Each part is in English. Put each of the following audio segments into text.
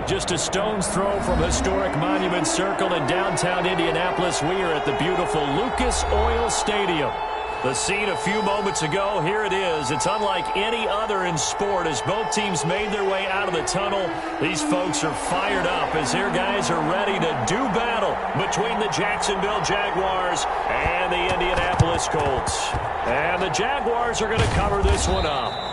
Just a stone's throw from historic Monument Circle in downtown Indianapolis. We are at the beautiful Lucas Oil Stadium. The scene a few moments ago, here it is. It's unlike any other in sport as both teams made their way out of the tunnel. These folks are fired up as their guys are ready to do battle between the Jacksonville Jaguars and the Indianapolis Colts. And the Jaguars are going to cover this one up.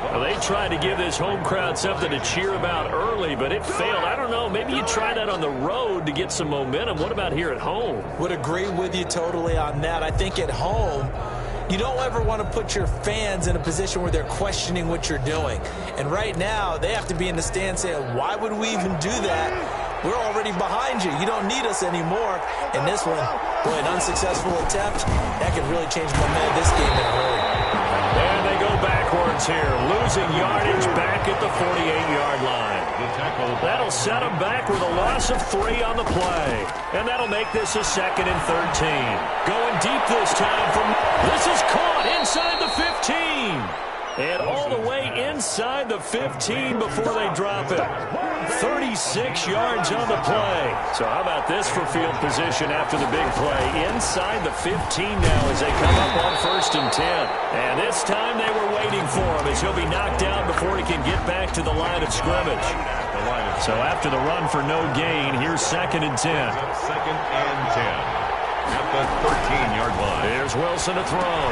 Well, they tried to give this home crowd something to cheer about early, but it failed. I don't know. Maybe you try that on the road to get some momentum. What about here at home? Would agree with you totally on that. I think at home, you don't ever want to put your fans in a position where they're questioning what you're doing. And right now, they have to be in the stand saying, why would we even do that? We're already behind you. You don't need us anymore. And this one, boy, an unsuccessful attempt, that could really change the momentum of this game in a hurry. And they go backwards here, losing yardage back at the 48-yard line. That'll set them back with a loss of 3 on the play. And that'll make this a 2nd and 13. Going deep this time this is caught inside the 15. And all the way inside the 15 before they drop it. 36 yards on the play. So how about this for field position after the big play? Inside the 15 now as they come up on 1st and 10. And this time they were waiting for him as he'll be knocked down before he can get back to the line of scrimmage. So after the run for no gain, here's 2nd and 10. 2nd and 10 at the 13-yard line. Here's Wilson to throw.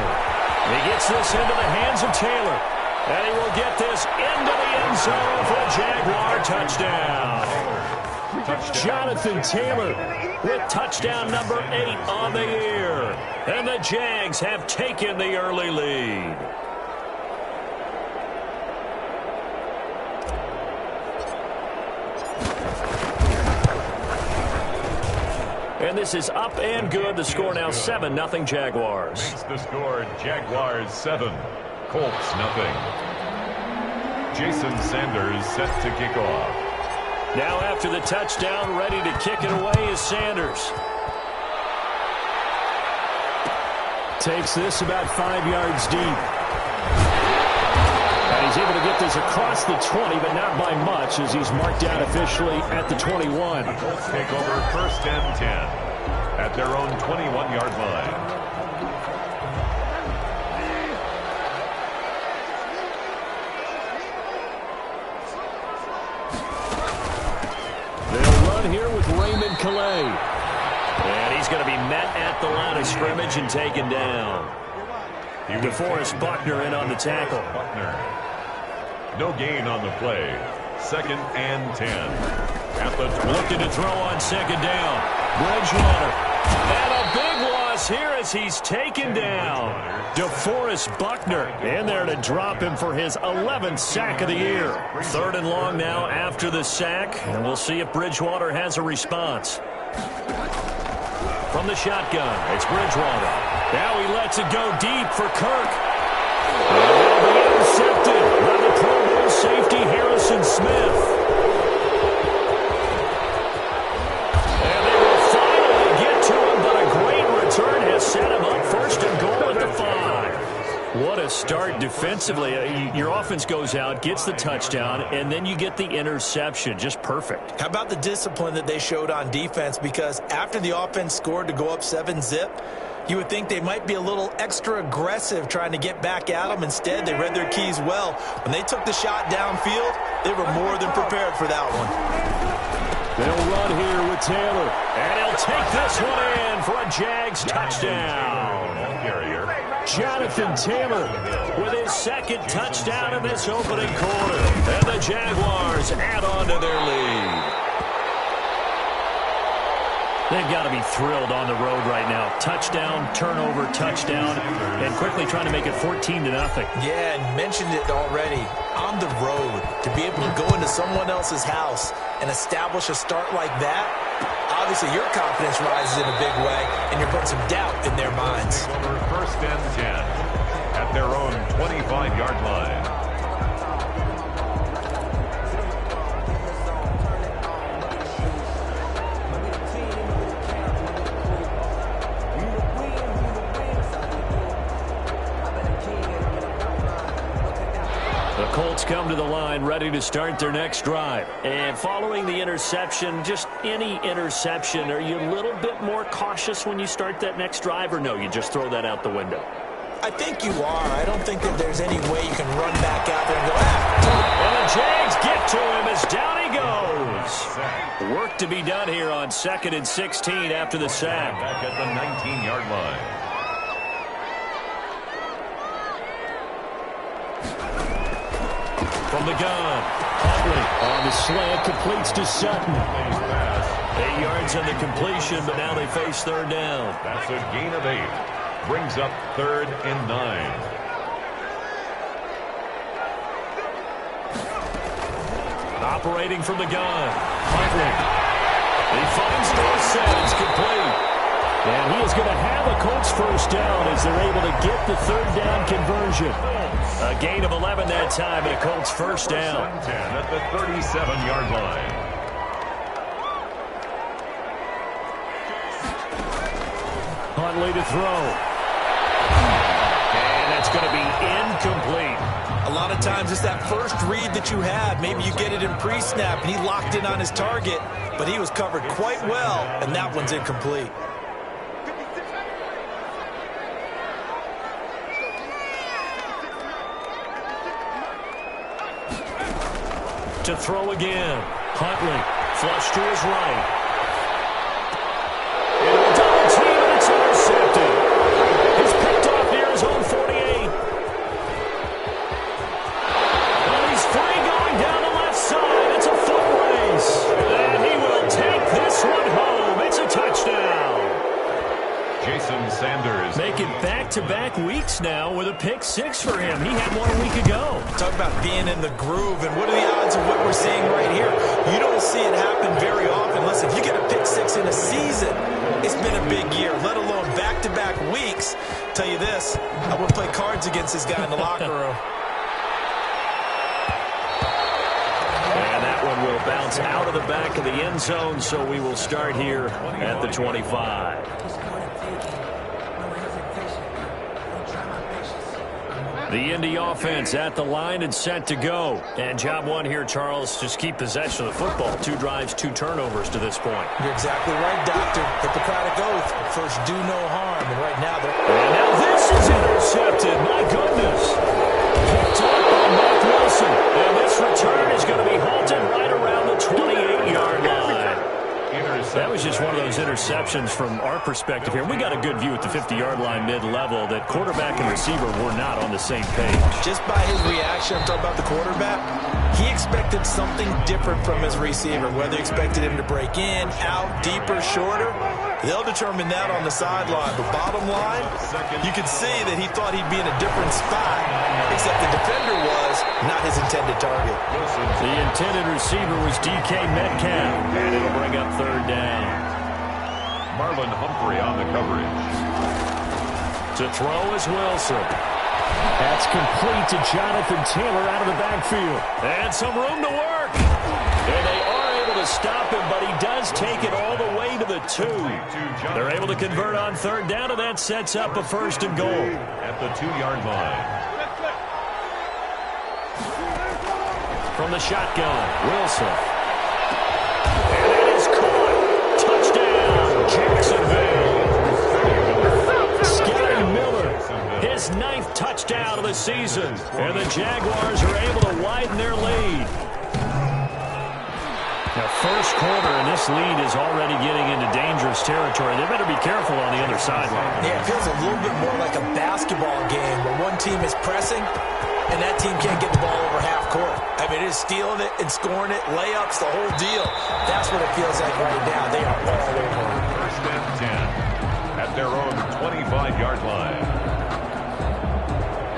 He gets this into the hands of Taylor. And he will get this into the end zone for a Jaguar touchdown. Jonathan Taylor with touchdown number 8 on the year. And the Jags have taken the early lead. And this is up and good. The score now 7-0 Jaguars. Makes the score Jaguars 7, Colts 0. Jason Sanders set to kick off. Now after the touchdown, ready to kick it away is Sanders. Takes this about 5 yards deep. And he's able to get this across the 20, but not by much as he's marked down officially at the 21. The Colts take over 1st and 10 at their own 21-yard line. They'll run here with Raymond Calais. And he's going to be met at the line of scrimmage and taken down. DeForest Buckner in on the tackle. Buckner. No gain on the play. 2nd and 10. At the looking to throw on 2nd down. Bridgewater. And a big loss here as he's taken down. DeForest Buckner in there to drop him for his 11th sack of the year. 3rd and long now after the sack. And we'll see if Bridgewater has a response. From the shotgun, it's Bridgewater. Now he lets it go deep for Kirk. And it'll be intercepted by the Pro Bowl safety Harrison Smith. And they will finally get to him, but a great return has set him up 1st and goal at the 5. What a start defensively. Your offense goes out, gets the touchdown, and then you get the interception. Just perfect. How about the discipline that they showed on defense? Because after the offense scored to go up 7-zip, you would think they might be a little extra aggressive trying to get back at them. Instead, they read their keys well. When they took the shot downfield, they were more than prepared for that one. They'll run here with Taylor. And he'll take this one in for a Jags touchdown. Jonathan Taylor with his 2nd touchdown in this opening quarter. And the Jaguars add on to their lead. They've got to be thrilled on the road right now. Touchdown, turnover, touchdown, and quickly trying to make it 14-0. Yeah, and mentioned it already. On the road, to be able to go into someone else's house and establish a start like that, obviously your confidence rises in a big way, and you're putting some doubt in their minds. Over 1st and 10 at their own 25-yard line. The Colts come to the line ready to start their next drive. And following the interception, just any interception, are you a little bit more cautious when you start that next drive, or no, you just throw that out the window? I think you are. I don't think that there's any way you can run back out there and go, And the Jags get to him as down he goes. Work to be done here on 2nd and 16 after the sack. Back at the 19-yard line. From the gun, Huntley on the slant, completes to Sutton. 8 yards on the completion, but now they face 3rd down. That's a gain of 8. Brings up 3rd and 9. Operating from the gun, Huntley. He finds Dorsett. It's complete. And he is going to have a Colts first down as they're able to get the 3rd down conversion. A gain of 11 that time and a Colts first down. 10 at the 37-yard line. Huntley to throw. And that's going to be incomplete. A lot of times it's that first read that you have. Maybe you get it in pre-snap, and he locked in on his target, but he was covered quite well, and that one's incomplete. To throw again. Huntley, flush to his right. And a double team, and it's intercepted. He's picked off near his own 48. And he's free going down the left side. It's a foot race. And he will take this one home. It's a touchdown. Jason Sanders. Making back-to-back weeks now with a pick 6 for him. He had one a week ago. Talk about being in the groove, and what are the odds of what we're seeing right here? You don't see it happen very often. Listen, if you get a pick 6 in a season, it's been a big year, let alone back-to-back weeks. Tell you this, I would play cards against this guy in the locker room. And that one will bounce out of the back of the end zone, so we will start here at the 25. The Indy offense at the line and set to go. And job one here, Charles, just keep possession of the football. 2 drives, 2 turnovers to this point. You're exactly right, Doctor. Hippocratic oath. First, do no harm. And right now, they're... And now this is intercepted. My goodness. Picked up by Mark Wilson. And this return is going to be halted right around the 28-yard line. That was just one of those interceptions from our perspective here. We got a good view at the 50-yard line mid-level that quarterback and receiver were not on the same page. Just by his reaction, I'm talking about the quarterback, he expected something different from his receiver, whether he expected him to break in, out, deeper, shorter. They'll determine that on the sideline. But bottom line, you could see that he thought he'd be in a different spot, except the defender was not his intended target. The intended receiver was DK Metcalf, and it'll bring up 3rd down. Marlon Humphrey on the coverage. To throw is Wilson. That's complete to Jonathan Taylor out of the backfield. And some room to work. And they are able to stop him, but he does take it all the way to the 2. They're able to convert on 3rd down, and that sets up a 1st and goal. At the 2-yard line. From the shotgun, Wilson. And it is caught. Touchdown, Jacksonville. Scotty Miller, his 9th touchdown of the season. And the Jaguars are able to widen their lead. Now, first quarter, and this lead is already getting into dangerous territory. They better be careful on the other sideline. Yeah, it feels a little bit more like a basketball game where one team is pressing and that team can't get the ball over half court. I mean, it is stealing it and scoring it, layups, the whole deal. That's what it feels like right now. They are all over. 1st and 10 at their own 25-yard line.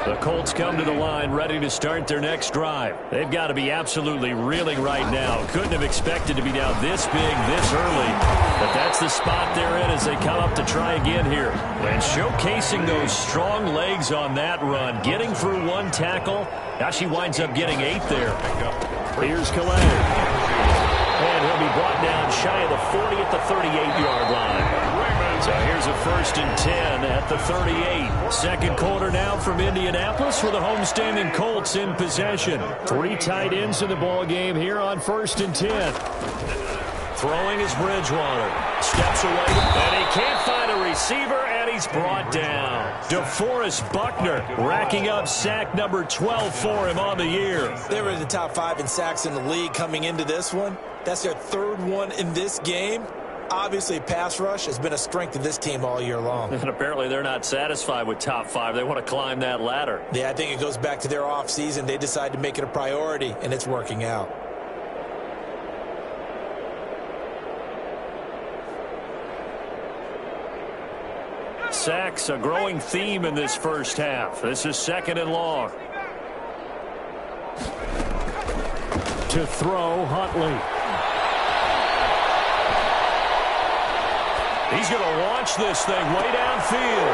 The Colts come to the line ready to start their next drive. They've got to be absolutely reeling right now. Couldn't have expected to be down this big this early. But that's the spot they're in as they come up to try again here. And showcasing those strong legs on that run. Getting through 1 tackle. Now she winds up getting 8 there. Here's Calais. And he'll be brought down shy of the 40 at the 38-yard line. So here's a 1st and 10 at the 38. Second quarter now from Indianapolis for the homestanding Colts in possession. 3 tight ends in the ball game here on 1st and 10. Throwing is Bridgewater. Steps away, and he can't find a receiver, and he's brought down. DeForest Buckner racking up sack number 12 for him on the year. They were in the top 5 in sacks in the league coming into this one. That's their 3rd one in this game. Obviously, pass rush has been a strength of this team all year long. And apparently they're not satisfied with top 5. They want to climb that ladder. Yeah, I think it goes back to their offseason. They decided to make it a priority, and it's working out. Sacks, a growing theme in this first half. This is 2nd and long. To throw, Huntley. He's going to launch this thing way downfield.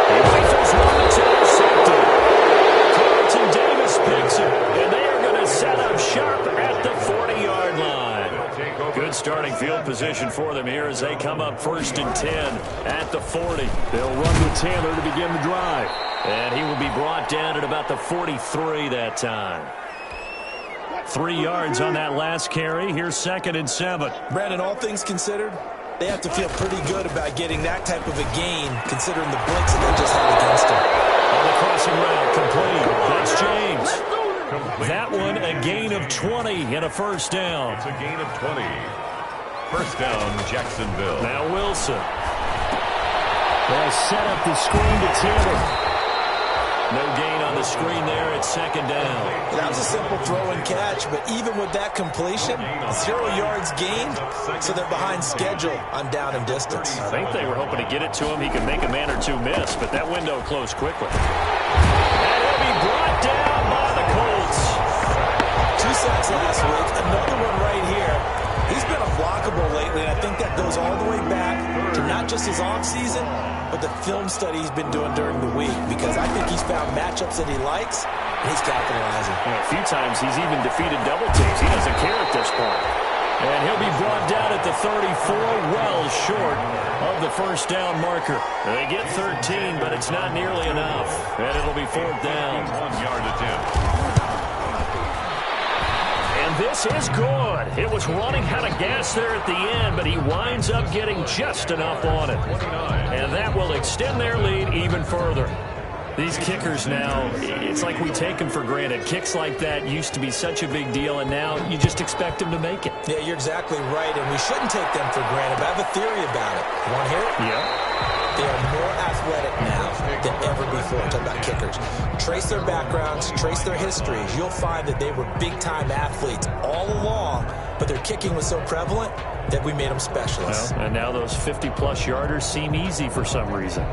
He rifles one that's intercepted. Carlton Davis picks it, and they are going to set up sharp at the 40-yard line. Good starting field position for them here as they come up 1st and 10 at the 40. They'll run with Taylor to begin the drive. And he will be brought down at about the 43 that time. 3 yards on that last carry. Here's 2nd and 7. Brandon, all things considered, they have to feel pretty good about getting that type of a gain, considering the blitz that they just had against them. On the crossing route, complete. That's James. That one, a gain of 20 and a 1st down. It's a gain of 20. 1st down, Jacksonville. Now Wilson. They'll set up the screen to Taylor. No gain on the screen there at 2nd down. That was a simple throw and catch, but even with that completion, 0 yards gained, so they're behind schedule on down and distance. I think they were hoping to get it to him. He could make a man or two miss, but that window closed quickly. And he'll be brought down by the Colts. 2 sacks last week, another one right here. He's been unblockable lately, and I think that goes all the way back to not just his offseason, but the film study he's been doing during the week, because I think he's found matchups that he likes, and he's capitalizing. A few times he's even defeated double teams. He doesn't care at this point. And he'll be brought down at the 34, well short of the 1st down marker. They get 13, but it's not nearly enough. And it'll be 4th down. 1-yard attempt. And this is good. It was running out of gas there at the end, but he winds up getting just enough on it. And that will extend their lead even further. These kickers now, it's like we take them for granted. Kicks like that used to be such a big deal, and now you just expect them to make it. Yeah, you're exactly right, and we shouldn't take them for granted, but I have a theory about it. You want to hear it? Yeah. They are more athletic now than ever before. I'm talking about kickers. Trace their backgrounds, trace their histories. You'll find that they were big-time athletes all along, but their kicking was so prevalent that we made them specialists. Well, and now those 50-plus yarders seem easy for some reason.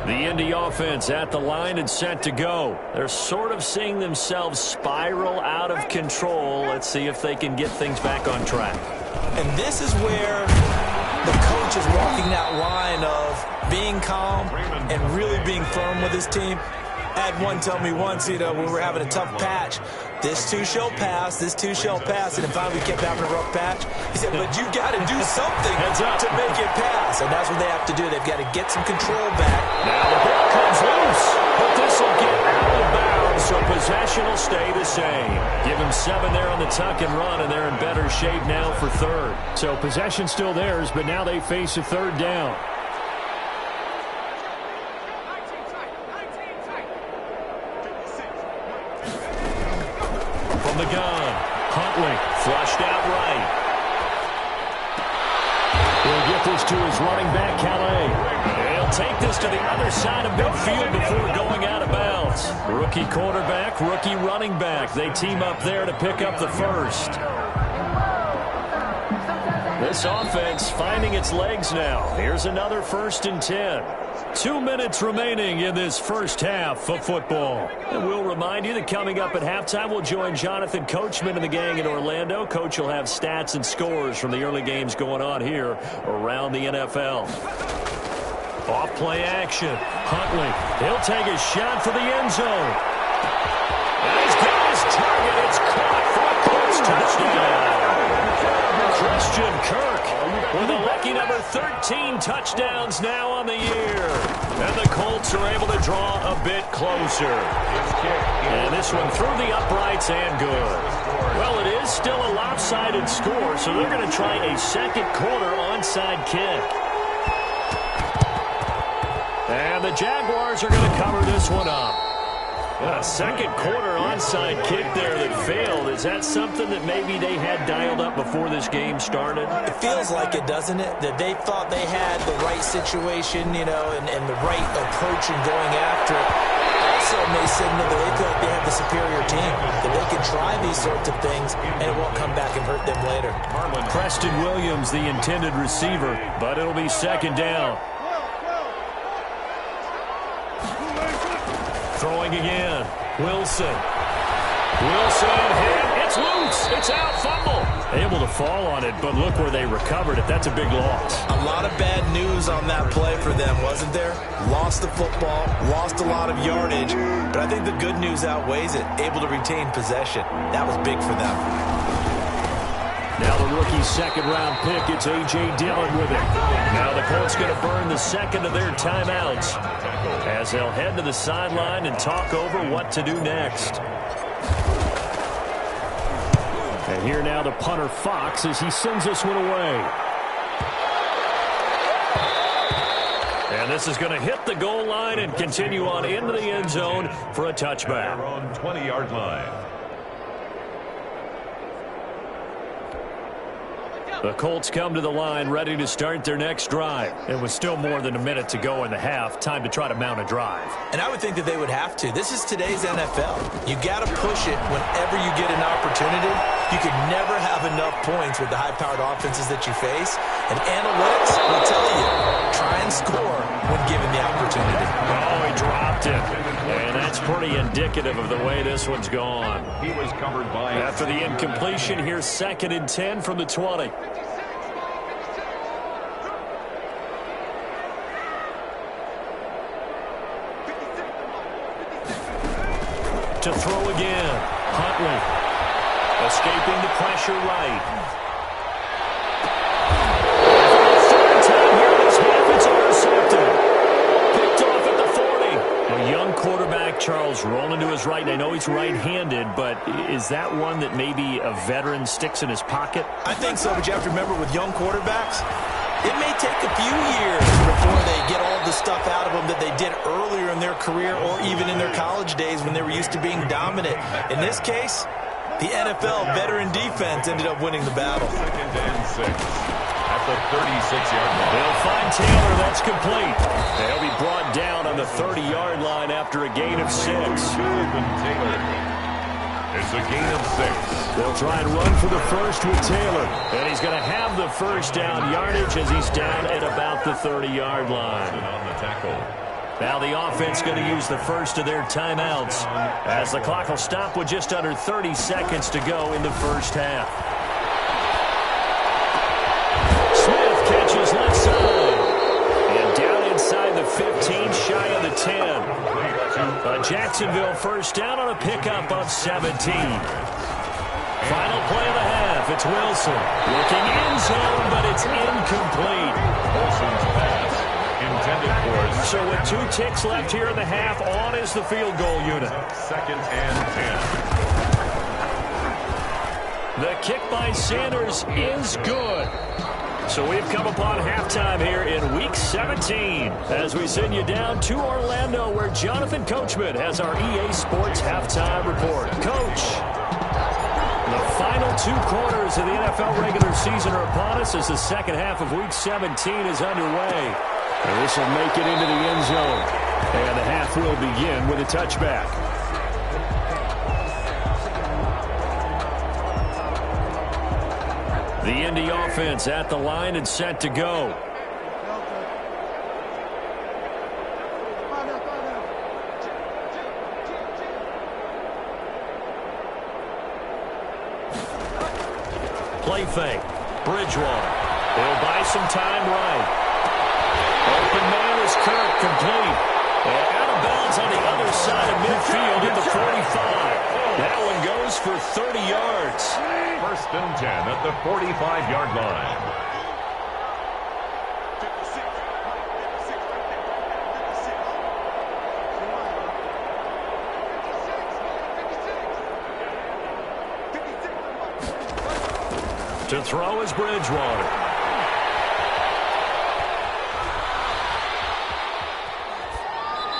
The Indy offense at the line and set to go. They're sort of seeing themselves spiral out of control. Let's see if they can get things back on track. And this is where the coach is walking that line of being calm and really being firm with his team. I had one tell me once, when we were having a tough patch, this too shall pass, this too shall pass, and then finally we kept having a rough patch. He said, but you got to do something to make it pass, and that's what they have to do. They've got to get some control back. Now the ball comes loose, but this will get out of bounds, so possession will stay the same. Give him 7 there on the tuck and run, and they're in better shape now for 3rd. So possession still theirs, but now they face a 3rd down. From the gun, Huntley flushed out right. He'll get this to his running back, Calais. He'll take this to the other side of midfield before going out of bounds. Rookie quarterback, rookie running back. They team up there to pick up the 1st. This offense finding its legs now. Here's another 1st and 10. 2 minutes remaining in this first half of football. And we'll remind you that coming up at halftime, we'll join Jonathan Coachman and the gang in Orlando. Coach will have stats and scores from the early games going on here around the NFL. Off play action. Huntley, he'll take a shot for the end zone. touchdown. Christian Kirk with a lucky number 13 touchdowns now on the year. And the Colts are able to draw a bit closer. And this one through the uprights and good. Well, it is still a lopsided score, so they're going to try a second quarter onside kick. And the Jaguars are going to cover this one up. A second quarter onside kick there that failed. Is that something that maybe they had dialed up before this game started? It feels like it, doesn't it? That they thought they had the right situation, you know, and the right approach in going after it. Also may signal that they feel like they have the superior team, that they can try these sorts of things and it won't come back and hurt them later. Preston Williams, the intended receiver, but it'll be second down. Throwing again. Wilson, it's loose. It's out, fumble. Able to fall on it, but look where they recovered it. That's a big loss. A lot of bad news on that play for them, wasn't there? Lost the football, lost a lot of yardage, but I think the good news outweighs it. Able to retain possession. That was big for them. Now the rookie second-round pick, it's A.J. Dillon with it. Now the Colts going to burn the second of their timeouts as they'll head to the sideline and talk over what to do next. And here now the punter Fox as he sends this one away. And this is going to hit the goal line and continue on into the end zone for a touchback. They're on 20-yard line. The Colts come to the line ready to start their next drive. It was still more than a minute to go in the half. Time to try to mount a drive. And I would think that they would have to. This is today's NFL. You got to push it whenever you get an opportunity. You could never have enough points with the high-powered offenses that you face. And analytics will tell you, try and score when given the opportunity. Oh, he dropped it. And that's pretty indicative of the way this one's gone. He was covered by... After the incompletion, here's 2nd and 10 from the 20. To throw again. Huntley. Escaping the pressure right. Third time here this half, it's intercepted. Picked off at the 40. A young quarterback, Charles, rolling to his right. I know he's right-handed, but is that one that maybe a veteran sticks in his pocket? I think so, but you have to remember with young quarterbacks, it may take a few years before they get all the stuff out of them that they did earlier in their career or even in their college days when they were used to being dominant. In this case, the NFL veteran defense ended up winning the battle. 2nd and 6 at the 36-yard line. They'll find Taylor. That's complete. They'll be brought down on the 30-yard line after a gain of 6. Taylor. It's a gain of 6. They'll try and run for the first with Taylor. And he's going to have the first down yardage as he's down at about the 30-yard line. On the tackle. Now the offense going to use the first of their timeouts as the clock will stop with just under 30 seconds to go in the first half. Smith catches left side. And down inside the 15, shy of the 10. A Jacksonville first down on a pickup of 17. Final play of the half. It's Wilson. Looking end zone, but it's incomplete. Wilson's pass intended for... So with 2 ticks left here in the half, on is the field goal unit. 2nd and 10. The kick by Sanders is good. So we've come upon halftime here in Week 17 as we send you down to Orlando where Jonathan Coachman has our EA Sports halftime report. Coach, the final 2 quarters of the NFL regular season are upon us as the second half of Week 17 is underway. And this will make it into the end zone. And the half will begin with a touchback. The Indy offense at the line and set to go. Play fake. Bridgewater. They'll buy some time right. Open man is Kirk, complete. And out of bounds on the other side of midfield at the 45. That one goes for 30 yards. First and 10 at the 45-yard line. To throw is Bridgewater.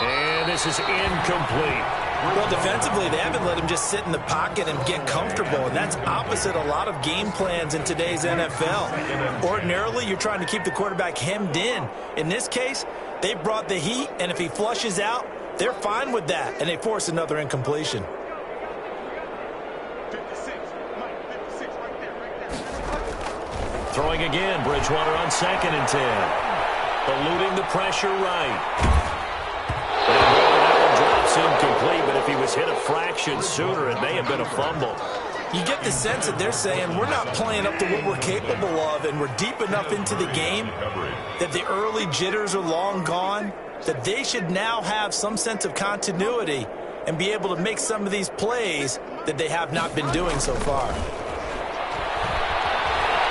And this is incomplete. Well, defensively, they haven't let him just sit in the pocket and get comfortable, and that's opposite a lot of game plans in today's NFL. Ordinarily, you're trying to keep the quarterback hemmed in. In this case, they brought the heat, and if he flushes out, they're fine with that, and they force another incompletion. Throwing again, Bridgewater on 2nd and 10. Eluding the pressure right. Incomplete, but if he was hit a fraction sooner, it may have been a fumble. You get the sense that they're saying we're not playing up to what we're capable of, and we're deep enough into the game that the early jitters are long gone, that they should now have some sense of continuity and be able to make some of these plays that they have not been doing so far.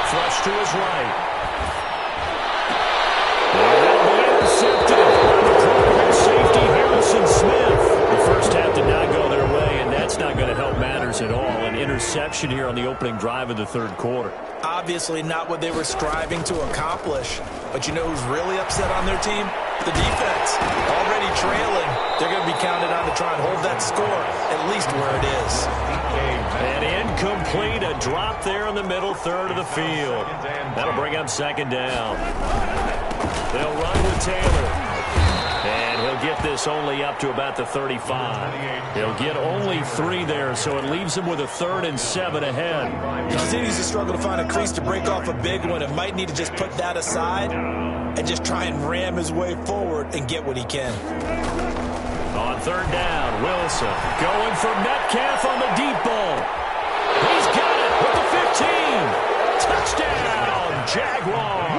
Flush to his right. That'll be intercepted. Safety Harrison Smith. The first half did not go their way, and that's not going to help matters at all. An interception here on the opening drive of the third quarter. Obviously not what they were striving to accomplish. But you know who's really upset on their team? The defense. Already trailing. They're going to be counted on to try and hold that score, at least where it is. And incomplete. A drop there in the middle third of the field. That'll bring up 2nd down. They'll run with Taylor. And he'll get this only up to about the 35. He'll get only 3 there, so it leaves him with a 3rd and 7 ahead. He continues to struggle to find a crease to break off a big one and might need to just put that aside and just try and ram his way forward and get what he can. On 3rd down, Wilson going for Metcalf on the deep ball. He's got it with the 15. Touchdown, Jaguars.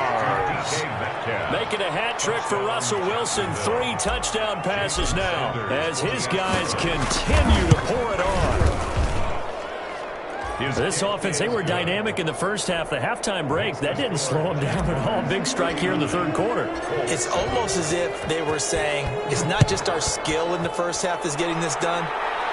Making a hat trick for Russell Wilson. 3 touchdown passes now as his guys continue to pour it on. This offense, they were dynamic in the first half. The halftime break, that didn't slow them down at all. Big strike here in the third quarter. It's almost as if they were saying, it's not just our skill in the first half that's getting this done.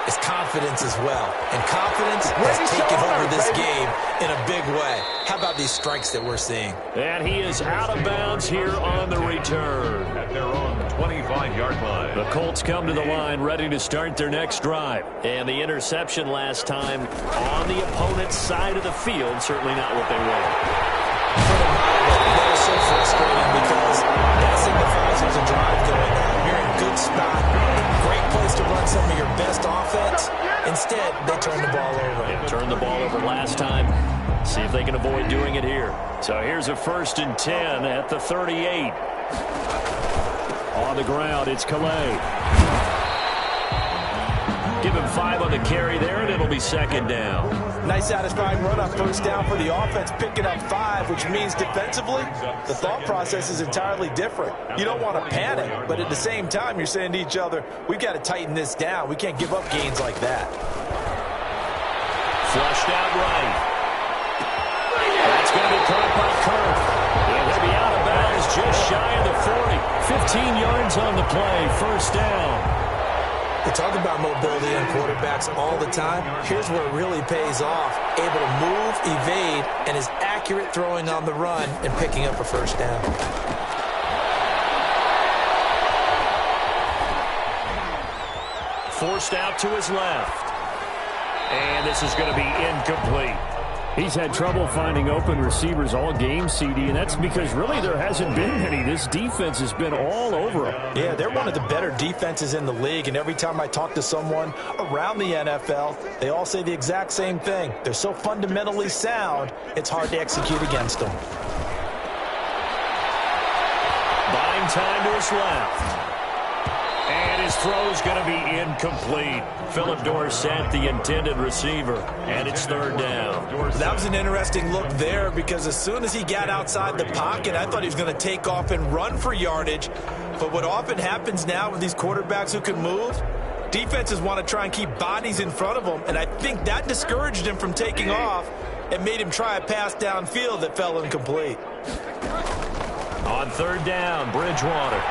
It's confidence as well. And confidence has taken over this game in a big way. How about these strikes that we're seeing? And he is out of bounds here on the return. At their own 25-yard line. The Colts come to the line ready to start their next drive. And the interception last time on the opponent's side of the field, certainly not what they wanted. That is so frustrating because that signifies there's a drive going on. You're in a good spot. Great place to run some of your best offense. Instead, they turn the ball over. Yeah, turned the ball over last time. See if they can avoid doing it here. So here's a 1st and 10 at the 38. On the ground, it's Calais. Give him 5 on the carry there, and it'll be 2nd down. Nice satisfying run on 1st down for the offense, picking up 5, which means defensively, the thought process is entirely different. You don't want to panic, but at the same time, you're saying to each other, we've got to tighten this down. We can't give up gains like that. Flushed out right. That's going to be caught by Kirk. And he'll be out of bounds just shy of the 40. 15 yards on the play, 1st down. We talk about mobility on quarterbacks all the time. Here's where it really pays off. Able to move, evade, and is accurate throwing on the run and picking up a 1st down. Forced out to his left. And this is going to be incomplete. He's had trouble finding open receivers all game, CD, and that's because really there hasn't been many. This defense has been all over him. Yeah, they're one of the better defenses in the league, and every time I talk to someone around the NFL, they all say the exact same thing. They're so fundamentally sound, it's hard to execute against them. Buying time to his left. And his throw's going to be incomplete. Philip Dorsett, the intended receiver, and it's third down. That was an interesting look there because as soon as he got outside the pocket, I thought he was going to take off and run for yardage. But what often happens now with these quarterbacks who can move, defenses want to try and keep bodies in front of them, and I think that discouraged him from taking off and made him try a pass downfield that fell incomplete. On third down, Bridgewater.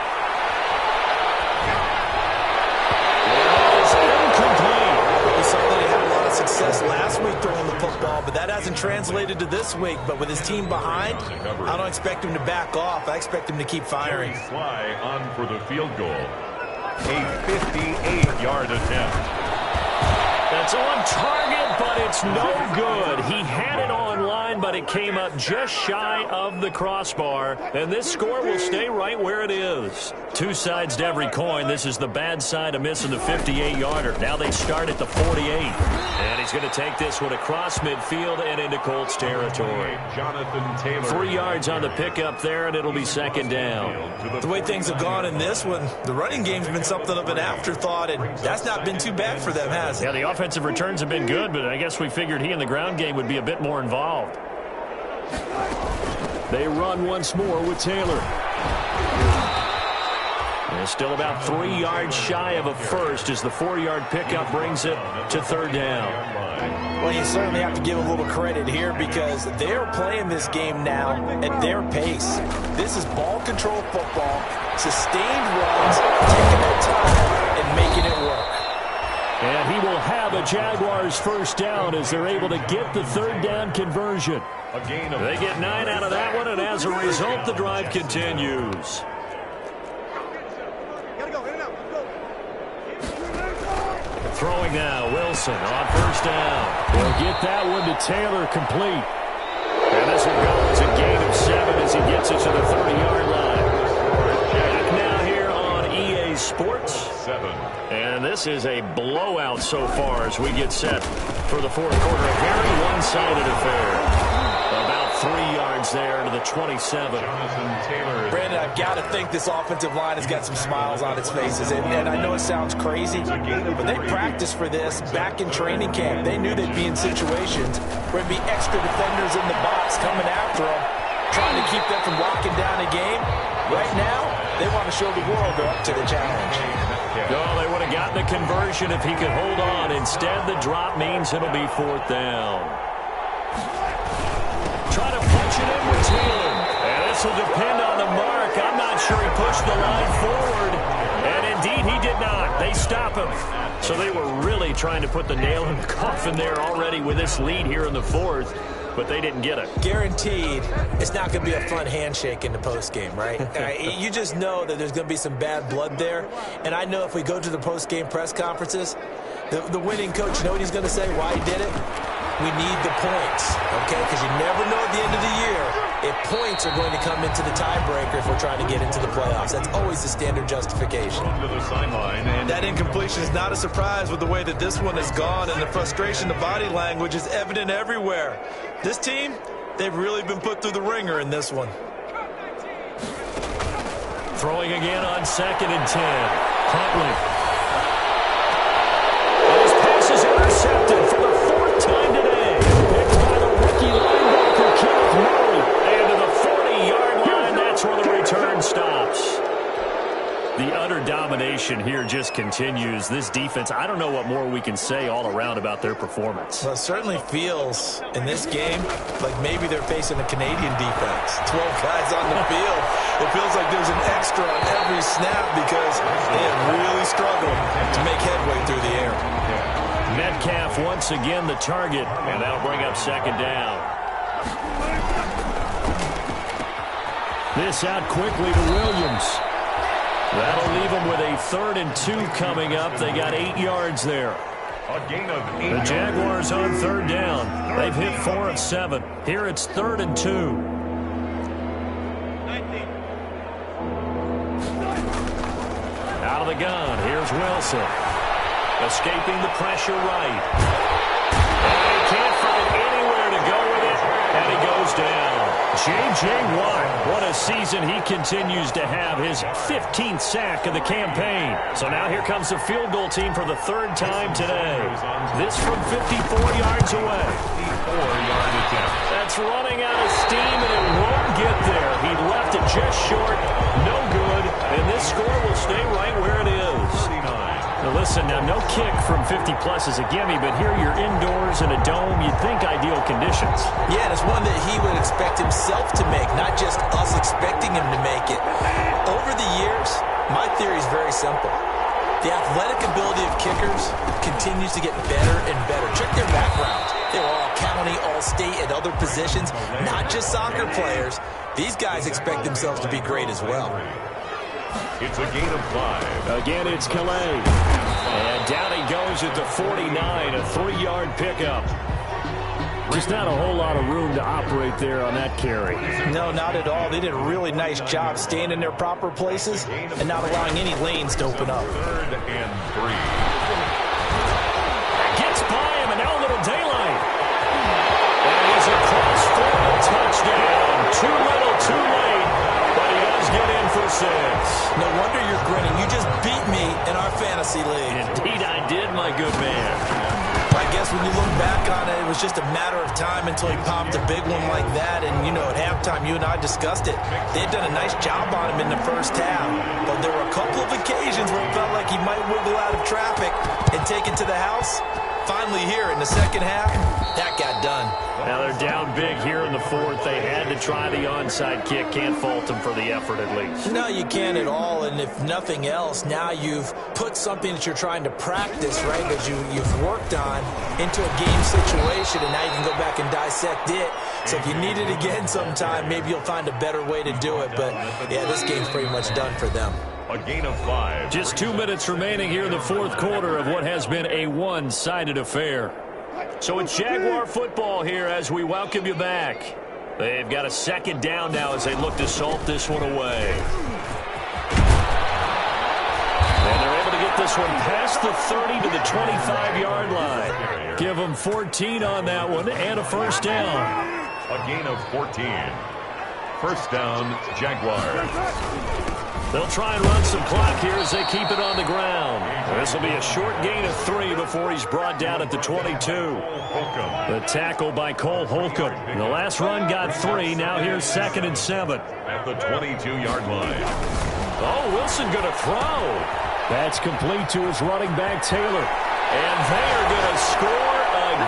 He certainly had a lot of success last week throwing the football, but that hasn't translated to this week. But with his team behind, I don't expect him to back off. I expect him to keep firing. Sly on for the field goal. A 58-yard attempt. That's on target, but it's no good. He had it on line, but it came up just shy of the crossbar. And this score will stay right where it is. Two sides to every coin. This is the bad side of missing the 58-yarder. Now they start at the 48. And he's going to take this one across midfield and into Colts territory. Jonathan Taylor. 3 yards on the pickup there, and it'll be second down. The way things have gone in this one, the running game's been something of an afterthought, and that's not been too bad for them, has it? Yeah, the offensive returns have been good, but I guess we figured he in the ground game would be a bit more involved. They run once more with Taylor. They're still about 3 yards shy of a first as the 4-yard pickup brings it to third down. Well, you certainly have to give a little credit here because they're playing this game now at their pace. This is ball control football, sustained runs, taking their time and making it work. And he will have a Jaguars first down as they're able to get the third down conversion. They get 9 out of that one, and as a result, the drive continues. Throwing now, Wilson on first down. They'll get that one to Taylor complete. And this will go as a gain of 7 as he gets it to the 30-yard line. Back now here on EA Sports. 7. And this is a blowout so far as we get set for the fourth quarter. A very one-sided affair. About 3 yards there to the 27. Brandon, I've got to think this offensive line has got some smiles on its faces. And I know it sounds crazy, but they practiced for this back in training camp. They knew they'd be in situations where there'd be extra defenders in the box coming after them, trying to keep them from locking down a game. Right now, they want to show the world they're up to the challenge. No, they would have gotten a conversion if he could hold on. Instead, the drop means it'll be fourth down. Try to punch it in with Taylor. And this will depend on the mark. I'm not sure he pushed the line forward. And indeed, he did not. They stop him. So they were really trying to put the nail in the coffin there already with this lead here in the fourth. But they didn't get it. Guaranteed, it's not going to be a fun handshake in the postgame, right? You just know that there's going to be some bad blood there. And I know if we go to the postgame press conferences, the winning coach, you know what he's going to say, why he did it? We need the points, okay? Because you never know at the end of the year if points are going to come into the tiebreaker if we're trying to get into the playoffs. That's always the standard justification. That incompletion is not a surprise with the way that this one has gone, and the frustration, the body language is evident everywhere. This team, they've really been put through the ringer in this one. Throwing again on 2nd and 10. Huntley. Is intercepted for the 4th time today. Picked by the rookie linebacker, Kenneth Murray. And to the 40-yard line, that's where the return stops. The utter domination here just continues. This defense, I don't know what more we can say all around about their performance. Well, it certainly feels in this game like maybe they're facing a Canadian defense. 12 guys on the field. It feels like there's an extra on every snap because they have really struggled to make headway through the air. Metcalf once again the target, and that'll bring up second down. This out quickly to Williams. That'll leave them with a 3rd and 2 coming up. They got 8 yards there. A gain of 8. The Jaguars on 3rd down. They've hit 4 of 7. Here it's 3rd and 2. Out of the gun, here's Wilson. Escaping the pressure right. And he can't find anywhere to go with it, and he goes down. J.J. Watt, what a season he continues to have, his 15th sack of the campaign. So now here comes the field goal team for the third time today. This from 54 yards away. 4-yard attempt. That's running out of steam, and it won't get there. He left it just short, no good, and this score will stay right where it is. 39. Now listen, no kick from 50-plus is a gimme, but here you're indoors in a dome. You'd think ideal conditions. Yeah, and it's one that he would expect himself to make, not just us expecting him to make it. Over the years, my theory is very simple. The athletic ability of kickers continues to get better and better. Check their backgrounds. They were all county, all state, at other positions, not just soccer players. These guys expect themselves to be great as well. It's a gain of 5. Again, it's Calais. And down he goes at the 49, a 3-yard pickup. Just not a whole lot of room to operate there on that carry. No, not at all. They did a really nice job staying in their proper places and not allowing any lanes to open up. 3rd and 3. Gets by him, and now a little daylight. And he's across for a touchdown. Too little, too late. But he does get in for 6. No wonder you're grinning. You just beat me in our fantasy league. Indeed I did, my good man. I guess when you look back on it, it was just a matter of time until he popped a big one like that. And, you know, at halftime, you and I discussed it. They had done a nice job on him in the first half. But there were a couple of occasions where it felt like he might wiggle out of traffic and take it to the house. Finally here in the second half, that got done. Now they're down big here in the 4th. They had to try the onside kick. Can't fault them for the effort at least. No, you can't at all. And if nothing else, now you've put something that you're trying to practice, right, that you've worked on into a game situation, and now you can go back and dissect it. So if you need it again sometime, maybe you'll find a better way to do it. But, yeah, this game's pretty much done for them. A gain of 5. Just 2 minutes remaining here in the 4th quarter of what has been a one-sided affair. So it's Jaguar football here as we welcome you back. They've got a second down now as they look to salt this one away. And they're able to get this one past the 30 to the 25-yard line. Give them 14 on that one and a first down. A gain of 14. First down, Jaguars. They'll try and run some clock here as they keep it on the ground. This will be a short gain of 3 before he's brought down at the 22. The tackle by Cole Holcomb. The last run got 3. Now here's 2nd and 7. At the 22-yard line. Oh, Wilson going to throw. That's complete to his running back, Taylor. And they are going to score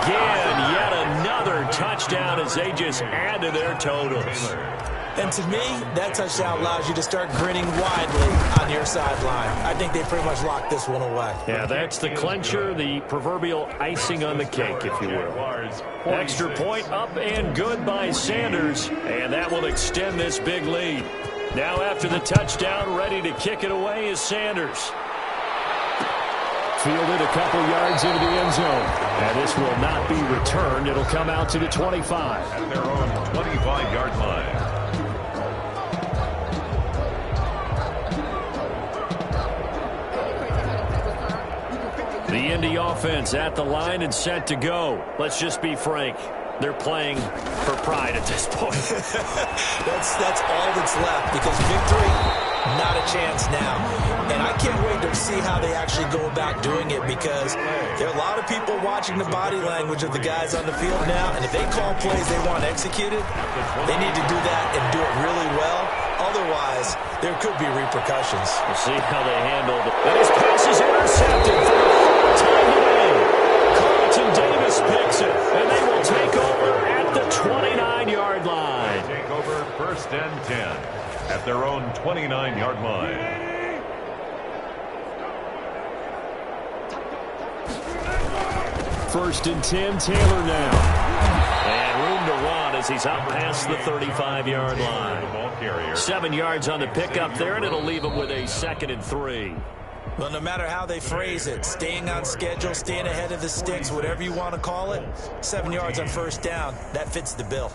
again. Yet another touchdown as they just add to their totals. And to me, that touchdown allows you to start grinning widely on your sideline. I think they pretty much locked this one away. Yeah, that's the clincher, the proverbial icing on the cake, if you will. Extra point up and good by Sanders, and that will extend this big lead. Now after the touchdown, ready to kick it away is Sanders. Fielded a couple yards into the end zone. And this will not be returned. It'll come out to the 25. At their own 25-yard line. The Indy offense at the line and set to go. Let's just be frank. They're playing for pride at this point. That's all that's left, because victory, not a chance now. And I can't wait to see how they actually go about doing it, because there are a lot of people watching the body language of the guys on the field now, and if they call plays they want executed, they need to do that and do it really well. Otherwise, there could be repercussions. We'll see how they handle it. And his pass is intercepted for the time today. Carlton Davis picks it, and they will take over at the 29-yard line. Take over 1st and 10 at their own 29-yard line. First and 10, Taylor now. And room to run as he's out past the 35-yard line. 7 yards on the pickup there, and it'll leave him with a 2nd and 3. Well, no matter how they phrase it, staying on schedule, staying ahead of the sticks, whatever you want to call it, 7 yards on first down, that fits the bill.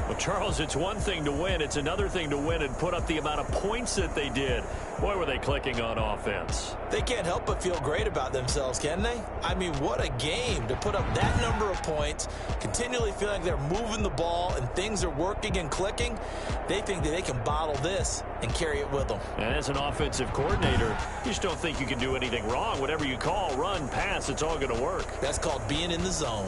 Well, Charles, it's one thing to win. It's another thing to win and put up the amount of points that they did. Boy, were they clicking on offense. They can't help but feel great about themselves, can they? I mean, what a game to put up that number of points, continually feeling like they're moving the ball and things are working and clicking. They think that they can bottle this and carry it with them. And as an offensive coordinator, you just don't think you can do anything wrong. Whatever you call, run, pass, it's all going to work. That's called being in the zone.